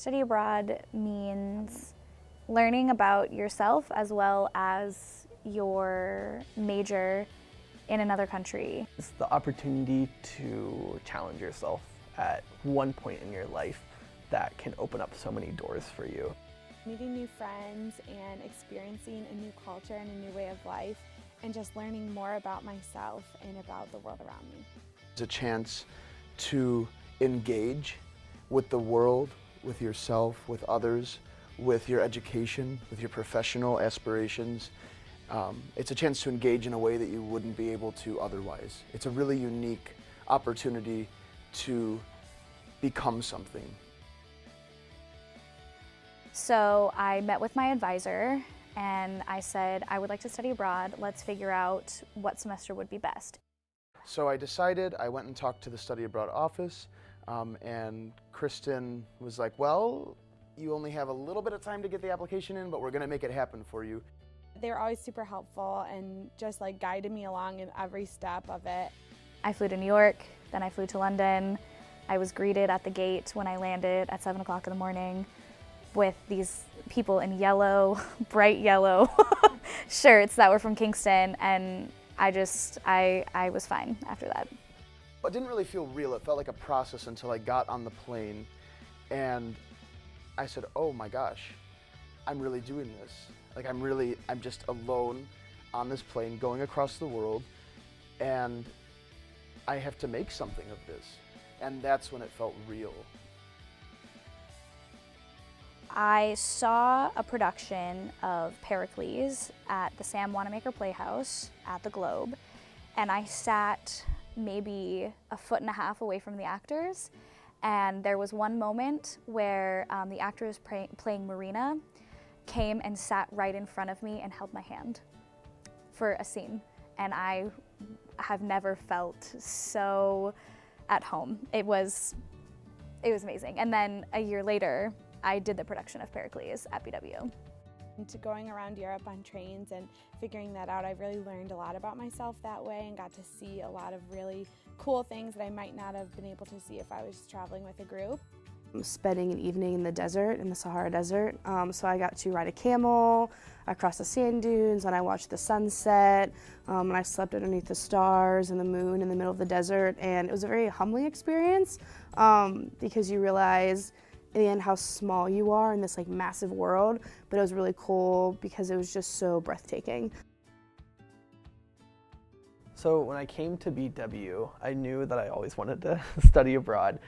Study abroad means learning about yourself as well as your major in another country. It's the opportunity to challenge yourself at one point in your life that can open up so many doors for you. Meeting new friends and experiencing a new culture and a new way of life, and just learning more about myself and about the world around me. It's a chance to engage with the world, with yourself, with others, with your education, with your professional aspirations. It's a chance to engage in a way that you wouldn't be able to otherwise. It's a really unique opportunity to become something. So I met with my advisor and I said, I would like to study abroad. Let's figure out what semester would be best. So I decided, I went and talked to the study abroad office, and Kristen was like, well, you only have a little bit of time to get the application in, but we're gonna make it happen for you. They were always super helpful and just like guided me along in every step of it. I flew to New York, then I flew to London. I was greeted at the gate when I landed at 7 o'clock in the morning with these people in yellow, bright yellow shirts that were from Kingston, and I was fine after that. It didn't really feel real. It felt like a process until I got on the plane and I said, oh my gosh, I'm really doing this. Like I'm just alone on this plane going across the world, and I have to make something of this. And that's when it felt real. I saw a production of Pericles at the Sam Wanamaker Playhouse at the Globe, and I sat maybe a foot and a half away from the actors, and there was one moment where the actress playing Marina came and sat right in front of me and held my hand for a scene, and I have never felt so at home. It was amazing. And then a year later, I did the production of Pericles at BW. To going around Europe on trains and figuring that out, I really learned a lot about myself that way and got to see a lot of really cool things that I might not have been able to see if I was traveling with a group. Spending an evening in the desert, in the Sahara Desert. So I got to ride a camel across the sand dunes, and I watched the sunset, and I slept underneath the stars and the moon in the middle of the desert, and it was a very humbling experience because you realize in the end how small you are in this like massive world, but it was really cool because it was just so breathtaking. So when I came to BW, I knew that I always wanted to study abroad.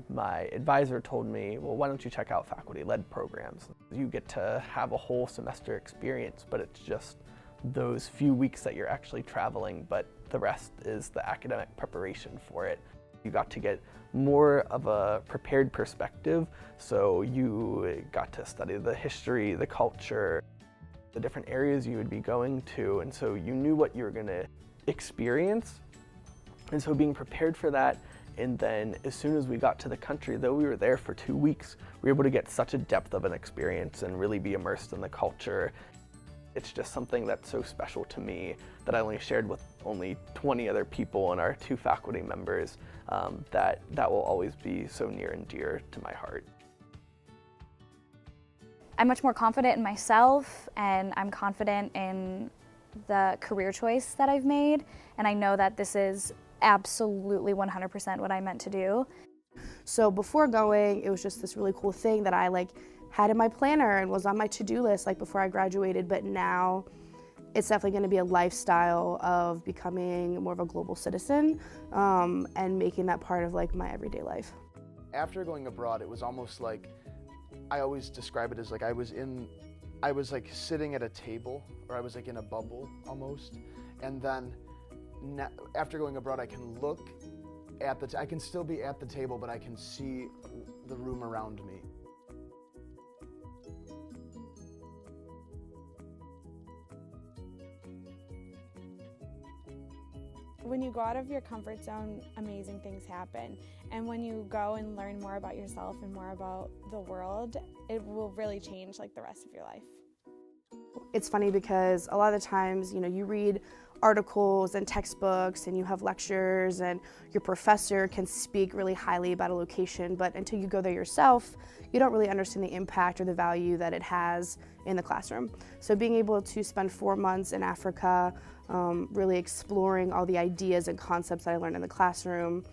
My advisor told me, well, why don't you check out faculty-led programs? You get to have a whole semester experience, but it's just those few weeks that you're actually traveling, but the rest is the academic preparation for it. You got to get more of a prepared perspective, so you got to study the history, the culture, the different areas you would be going to, and so you knew what you were going to experience. And so being prepared for that, and then as soon as we got to the country, though we were there for 2 weeks, we were able to get such a depth of an experience and really be immersed in the culture. It's just something that's so special to me that I only shared with only 20 other people and our 2 faculty members, that will always be so near and dear to my heart. I'm much more confident in myself, and I'm confident in the career choice that I've made, and I know that this is absolutely 100% what I meant to do. So before going, it was just this really cool thing that I had in my planner and was on my to-do list before I graduated, but now it's definitely going to be a lifestyle of becoming more of a global citizen and making that part of my everyday life. After going abroad, it was almost like, I always describe it as I was sitting at a table, or I was in a bubble almost, and then after going abroad, I can look at I can still be at the table, but I can see the room around me. When you go out of your comfort zone, amazing things happen. And when you go and learn more about yourself and more about the world, it will really change the rest of your life. It's funny because a lot of the times, you read articles and textbooks and you have lectures and your professor can speak really highly about a location, but until you go there yourself, you don't really understand the impact or the value that it has in the classroom. So being able to spend 4 months in Africa, really exploring all the ideas and concepts that I learned in the classroom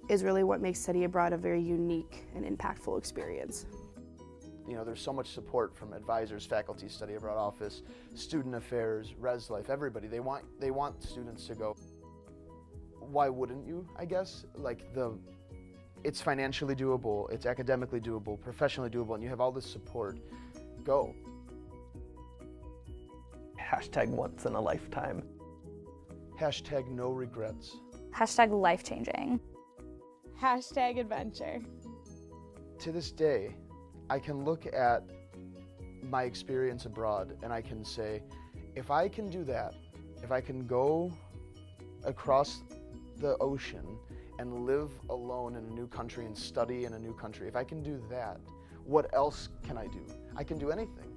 is really what makes study abroad a very unique and impactful experience. You know, there's so much support from advisors, faculty, study abroad office, student affairs, Res Life, everybody. They want students to go. Why wouldn't you, I guess? Like it's financially doable, it's academically doable, professionally doable, and you have all this support. Go. Hashtag once in a lifetime. Hashtag no regrets. Hashtag life-changing. Hashtag adventure. To this day, I can look at my experience abroad and I can say, if I can do that, if I can go across the ocean and live alone in a new country and study in a new country, if I can do that, what else can I do? I can do anything.